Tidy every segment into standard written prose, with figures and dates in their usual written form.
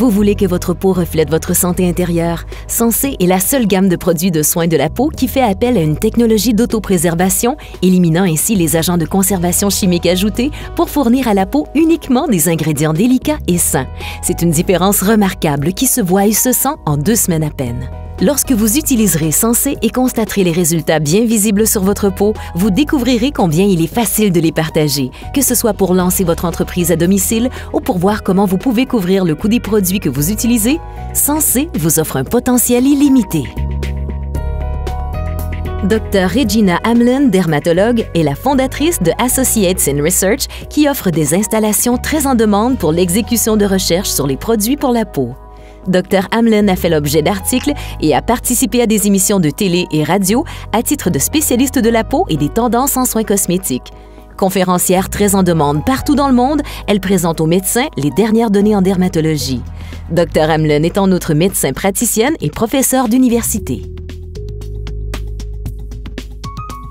Vous voulez que votre peau reflète votre santé intérieure? Sensé est la seule gamme de produits de soins de la peau qui fait appel à une technologie d'autopréservation, éliminant ainsi les agents de conservation chimiques ajoutés pour fournir à la peau uniquement des ingrédients délicats et sains. C'est une différence remarquable qui se voit et se sent en 2 semaines à peine. Lorsque vous utiliserez Sensé et constaterez les résultats bien visibles sur votre peau, vous découvrirez combien il est facile de les partager, que ce soit pour lancer votre entreprise à domicile ou pour voir comment vous pouvez couvrir le coût des produits que vous utilisez. Sensé vous offre un potentiel illimité. Dr. Regina Hamlin, dermatologue, est la fondatrice de Associates in Research qui offre des installations très en demande pour l'exécution de recherches sur les produits pour la peau. Dr. Hamlin a fait l'objet d'articles et a participé à des émissions de télé et radio à titre de spécialiste de la peau et des tendances en soins cosmétiques. Conférencière très en demande partout dans le monde, elle présente aux médecins les dernières données en dermatologie. Dr. Hamlin est en outre médecin praticienne et professeure d'université.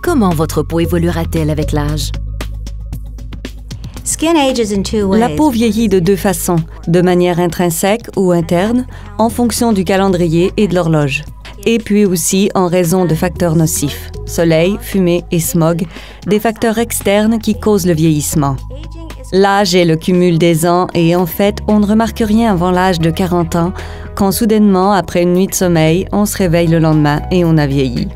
Comment votre peau évoluera-t-elle avec l'âge? La peau vieillit de 2 façons, de manière intrinsèque ou interne, en fonction du calendrier et de l'horloge. Et puis aussi en raison de facteurs nocifs, soleil, fumée et smog, des facteurs externes qui causent le vieillissement. L'âge est le cumul des ans et en fait, on ne remarque rien avant l'âge de 40 ans, quand soudainement, après une nuit de sommeil, on se réveille le lendemain et on a vieilli.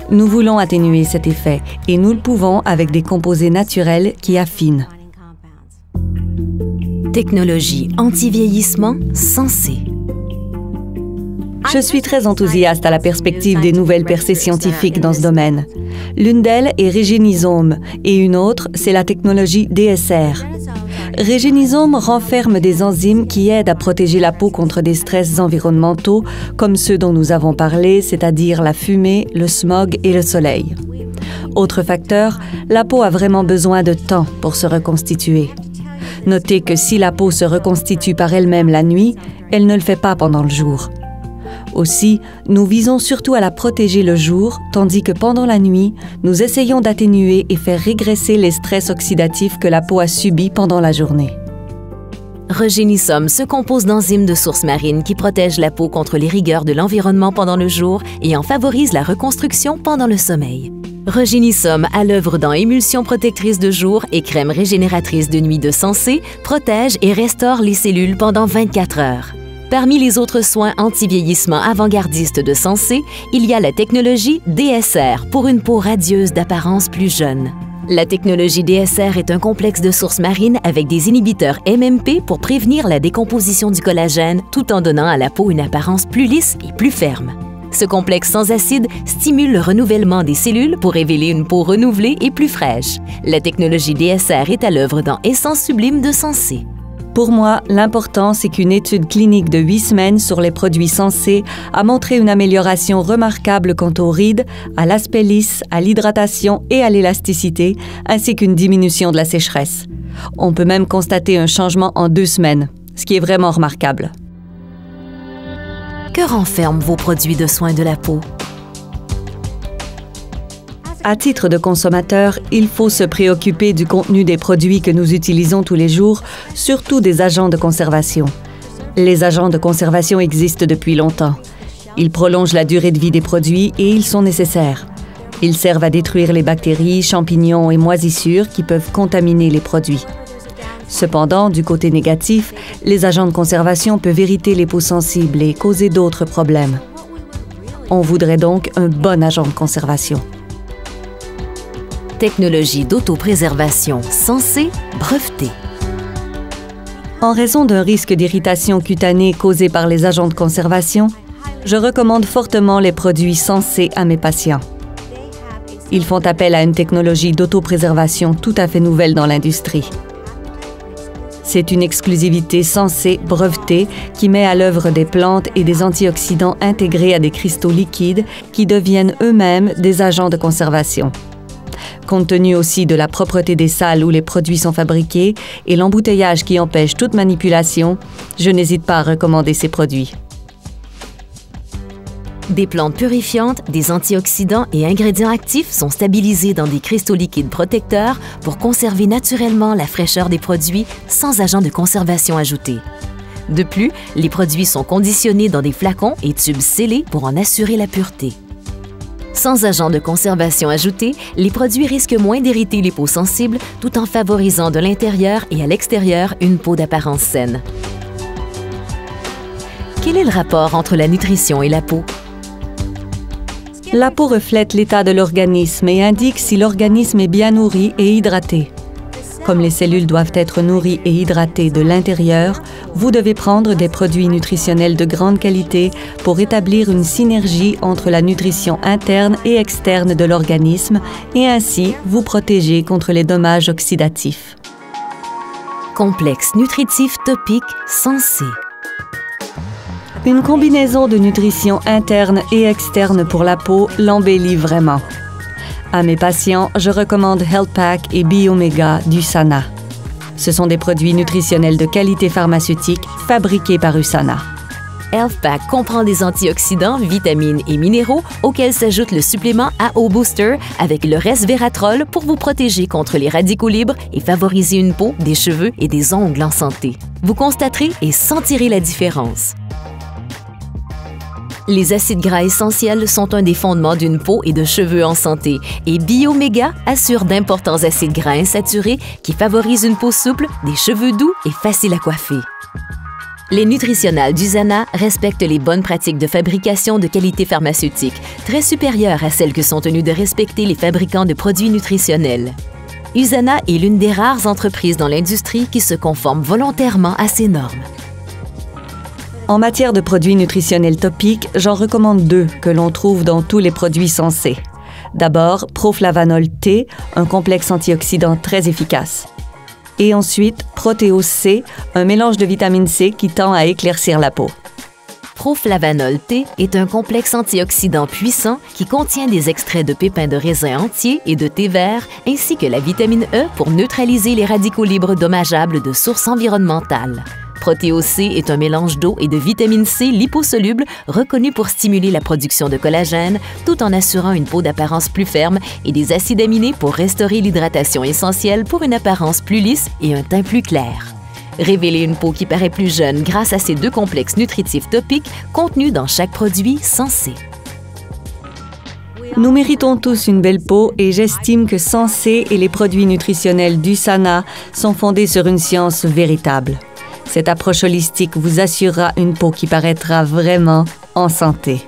Nous voulons atténuer cet effet et nous le pouvons avec des composés naturels qui affinent. Technologie anti-vieillissement Sensé. Je suis très enthousiaste à la perspective des nouvelles percées scientifiques dans ce domaine. L'une d'elles est Regenisome et une autre, c'est la technologie DSR. Regenisome renferme des enzymes qui aident à protéger la peau contre des stress environnementaux comme ceux dont nous avons parlé, c'est-à-dire la fumée, le smog et le soleil. Autre facteur, la peau a vraiment besoin de temps pour se reconstituer. Notez que si la peau se reconstitue par elle-même la nuit, elle ne le fait pas pendant le jour. Aussi, nous visons surtout à la protéger le jour, tandis que pendant la nuit, nous essayons d'atténuer et faire régresser les stress oxydatifs que la peau a subis pendant la journée. Regenisome se compose d'enzymes de source marine qui protègent la peau contre les rigueurs de l'environnement pendant le jour et en favorisent la reconstruction pendant le sommeil. Regenisome, à l'œuvre dans émulsion protectrice de jour et crème régénératrice de nuit de Sensé, protège et restaure les cellules pendant 24 heures. Parmi les autres soins anti-vieillissement avant-gardistes de Sensé, il y a la technologie DSR pour une peau radieuse d'apparence plus jeune. La technologie DSR est un complexe de sources marines avec des inhibiteurs MMP pour prévenir la décomposition du collagène tout en donnant à la peau une apparence plus lisse et plus ferme. Ce complexe sans acide stimule le renouvellement des cellules pour révéler une peau renouvelée et plus fraîche. La technologie DSR est à l'œuvre dans Essence Sublime de Sensé. Pour moi, l'important, c'est qu'une étude clinique de 8 semaines sur les produits Sensé a montré une amélioration remarquable quant aux rides, à l'aspect lisse, à l'hydratation et à l'élasticité, ainsi qu'une diminution de la sécheresse. On peut même constater un changement en 2 semaines, ce qui est vraiment remarquable. Que renferment vos produits de soins de la peau? À titre de consommateur, il faut se préoccuper du contenu des produits que nous utilisons tous les jours, surtout des agents de conservation. Les agents de conservation existent depuis longtemps. Ils prolongent la durée de vie des produits et ils sont nécessaires. Ils servent à détruire les bactéries, champignons et moisissures qui peuvent contaminer les produits. Cependant, du côté négatif, les agents de conservation peuvent irriter les peaux sensibles et causer d'autres problèmes. On voudrait donc un bon agent de conservation. Technologie d'autopréservation Sensé brevetée. En raison d'un risque d'irritation cutanée causé par les agents de conservation, je recommande fortement les produits Sensé à mes patients. Ils font appel à une technologie d'autopréservation tout à fait nouvelle dans l'industrie. C'est une exclusivité Sensé brevetée qui met à l'œuvre des plantes et des antioxydants intégrés à des cristaux liquides qui deviennent eux-mêmes des agents de conservation. Compte tenu aussi de la propreté des salles où les produits sont fabriqués et l'embouteillage qui empêche toute manipulation, je n'hésite pas à recommander ces produits. Des plantes purifiantes, des antioxydants et ingrédients actifs sont stabilisés dans des cristaux liquides protecteurs pour conserver naturellement la fraîcheur des produits sans agents de conservation ajoutés. De plus, les produits sont conditionnés dans des flacons et tubes scellés pour en assurer la pureté. Sans agents de conservation ajoutés, les produits risquent moins d'irriter les peaux sensibles tout en favorisant de l'intérieur et à l'extérieur une peau d'apparence saine. Quel est le rapport entre la nutrition et la peau? La peau reflète l'état de l'organisme et indique si l'organisme est bien nourri et hydraté. Comme les cellules doivent être nourries et hydratées de l'intérieur, vous devez prendre des produits nutritionnels de grande qualité pour établir une synergie entre la nutrition interne et externe de l'organisme et ainsi vous protéger contre les dommages oxydatifs. Complexe nutritif topique Sensé. Une combinaison de nutrition interne et externe pour la peau l'embellit vraiment. À mes patients, je recommande Health Pack et Biomega d'USANA. Ce sont des produits nutritionnels de qualité pharmaceutique fabriqués par USANA. Health Pack comprend des antioxydants, vitamines et minéraux auxquels s'ajoute le supplément AO Booster avec le resveratrol pour vous protéger contre les radicaux libres et favoriser une peau, des cheveux et des ongles en santé. Vous constaterez et sentirez la différence. Les acides gras essentiels sont un des fondements d'une peau et de cheveux en santé et Biomega assure d'importants acides gras insaturés qui favorisent une peau souple, des cheveux doux et faciles à coiffer. Les nutritionales d'USANA respectent les bonnes pratiques de fabrication de qualité pharmaceutique, très supérieures à celles que sont tenus de respecter les fabricants de produits nutritionnels. USANA est l'une des rares entreprises dans l'industrie qui se conforme volontairement à ces normes. En matière de produits nutritionnels topiques, j'en recommande 2 que l'on trouve dans tous les produits sensés. D'abord, Proflavanol T, un complexe antioxydant très efficace. Et ensuite, Proteos C, un mélange de vitamine C qui tend à éclaircir la peau. Proflavanol T est un complexe antioxydant puissant qui contient des extraits de pépins de raisin entiers et de thé vert, ainsi que la vitamine E pour neutraliser les radicaux libres dommageables de sources environnementales. Proteos C est un mélange d'eau et de vitamine C liposoluble reconnu pour stimuler la production de collagène tout en assurant une peau d'apparence plus ferme et des acides aminés pour restaurer l'hydratation essentielle pour une apparence plus lisse et un teint plus clair. Révélez une peau qui paraît plus jeune grâce à ces 2 complexes nutritifs topiques contenus dans chaque produit sensé. Nous méritons tous une belle peau et j'estime que Sensé et les produits nutritionnels d'USANA sont fondés sur une science véritable. Cette approche holistique vous assurera une peau qui paraîtra vraiment en santé.